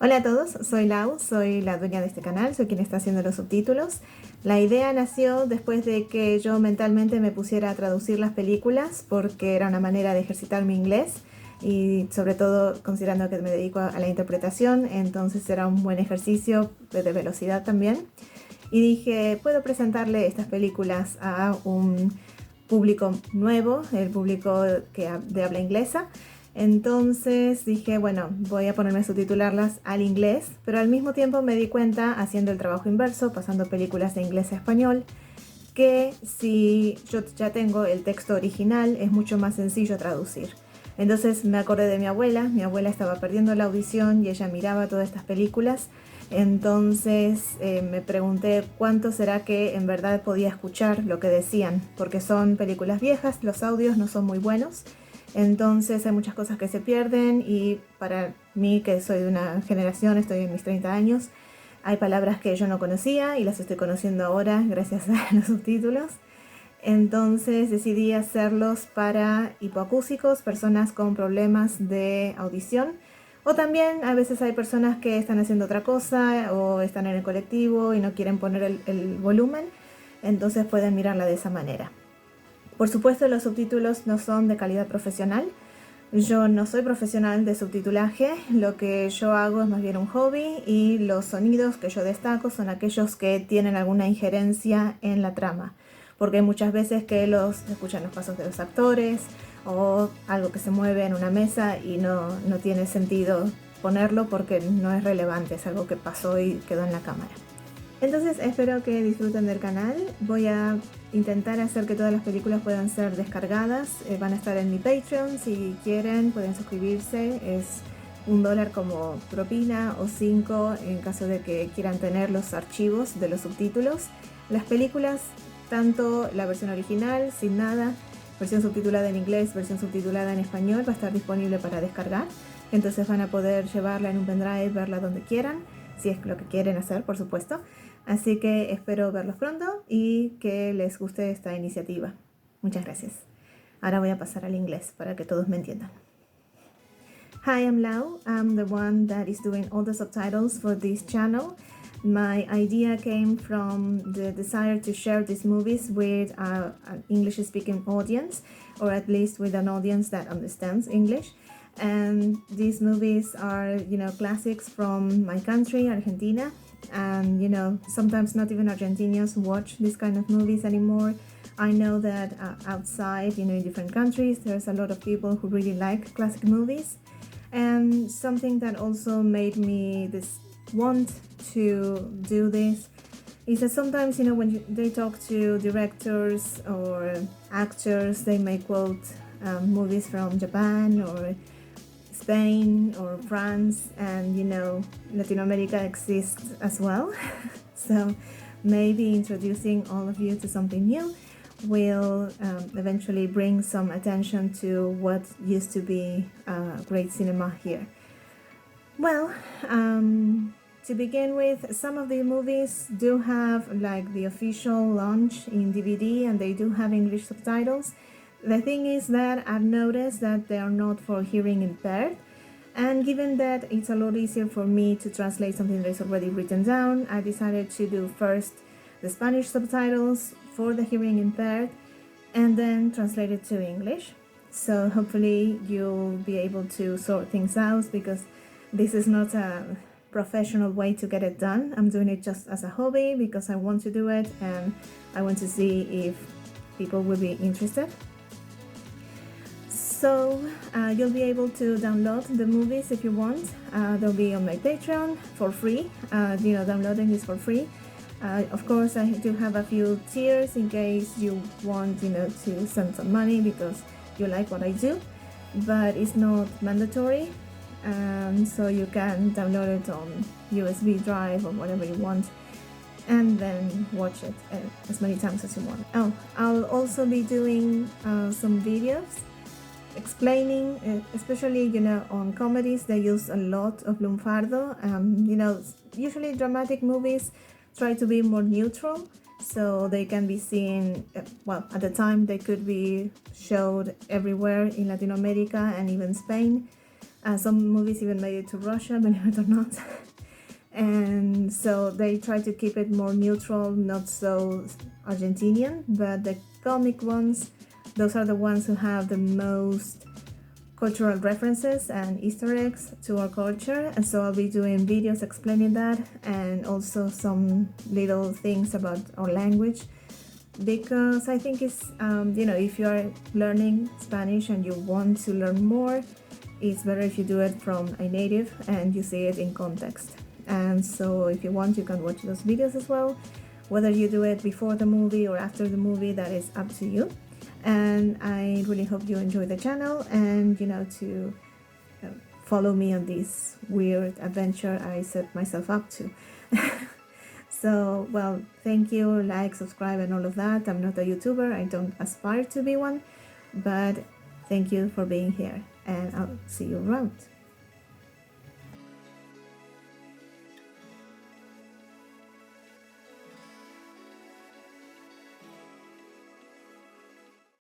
Hola a todos, soy Lau, soy la dueña de este canal, soy quien está haciendo los subtítulos. La idea nació después de que yo mentalmente me pusiera a traducir las películas porque era una manera de ejercitar mi inglés y sobre todo considerando que me dedico a la interpretación, entonces era un buen ejercicio de velocidad también. Y dije, puedo presentarle estas películas a un público nuevo, el público de habla inglesa. Entonces dije, bueno, voy a ponerme a subtitularlas al inglés, pero al mismo tiempo me di cuenta, haciendo el trabajo inverso, pasando películas de inglés a español, que si yo ya tengo el texto original es mucho más sencillo traducir. Entonces me acordé de mi abuela estaba perdiendo la audición y ella miraba todas estas películas. Entonces me pregunté cuánto será que en verdad podía escuchar lo que decían, porque son películas viejas, los audios no son muy buenos. Entonces hay muchas cosas que se pierden y para mí, que soy de una generación, estoy en mis 30 años, hay palabras que yo no conocía y las estoy conociendo ahora gracias a los subtítulos. Entonces decidí hacerlos para hipoacúsicos, personas con problemas de audición. O también a veces hay personas que están haciendo otra cosa o están en el colectivo y no quieren poner el volumen. Entonces pueden mirarla de esa manera. Por supuesto, los subtítulos no son de calidad profesional. Yo no soy profesional de subtitulaje, lo que yo hago es más bien un hobby y los sonidos que yo destaco son aquellos que tienen alguna injerencia en la trama, porque hay muchas veces que se escuchan los pasos de los actores o algo que se mueve en una mesa y no tiene sentido ponerlo porque no es relevante, es algo que pasó y quedó en la cámara. Entonces espero que disfruten del canal. Voy a intentar hacer que todas las películas puedan ser descargadas. Van a estar en mi Patreon. Si quieren pueden suscribirse. Es $1 como propina o 5 en caso de que quieran tener los archivos de los subtítulos. Las películas, tanto la versión original sin nada, versión subtitulada en inglés, versión subtitulada en español, va a estar disponible para descargar. Entonces van a poder llevarla en un pendrive, verla donde quieran, si es lo que quieren hacer, por supuesto. Así que espero verlos pronto y que les guste esta iniciativa. Muchas gracias. Ahora voy a pasar al inglés para que todos me entiendan. Hi, I'm Lau. I'm the one that is doing all the subtitles for this channel. My idea came from the desire to share these movies with an English-speaking audience, or at least with an audience that understands English. And these movies are, classics from my country, Argentina. And, sometimes not even Argentinians watch this kind of movies anymore. I know that outside, in different countries, there's a lot of people who really like classic movies. And something that also made me want to do this is that sometimes, when they talk to directors or actors, they may quote movies from Japan or Spain or France, and Latin America exists as well. So maybe introducing all of you to something new will eventually bring some attention to what used to be great cinema here. Well, to begin with, some of the movies do have like the official launch in DVD and they do have English subtitles. The thing is that I've noticed that they are not for hearing impaired, and given that it's a lot easier for me to translate something that is already written down, I decided to do first the Spanish subtitles for the hearing impaired and then translate it to English. So hopefully you'll be able to sort things out, because this is not a professional way to get it done. I'm doing it just as a hobby because I want to do it and I want to see if people will be interested. So you'll be able to download the movies if you want. They'll be on my Patreon for free. Downloading is for free. Of course, I do have a few tiers in case you want, to send some money because you like what I do, but it's not mandatory. So you can download it on USB drive or whatever you want, and then watch it as many times as you want. Oh, I'll also be doing some videos explaining, especially on comedies, they use a lot of lunfardo. Usually dramatic movies try to be more neutral, so they can be seen, at the time they could be showed everywhere in Latin America and even Spain. Some movies even made it to Russia, believe it or not. And so they try to keep it more neutral, not so Argentinian, but the comic ones, those are the ones who have the most cultural references and Easter eggs to our culture. And so I'll be doing videos explaining that, and also some little things about our language, because I think it's if you are learning Spanish and you want to learn more, it's better if you do it from a native and you see it in context. And so if you want, you can watch those videos as well. Whether you do it before the movie or after the movie, that is up to you. And I really hope you enjoy the channel, and to follow me on this weird adventure I set myself up to. So, well, thank you, like, subscribe, and all of that. I'm not a YouTuber, I don't aspire to be one, but thank you for being here, and I'll see you around.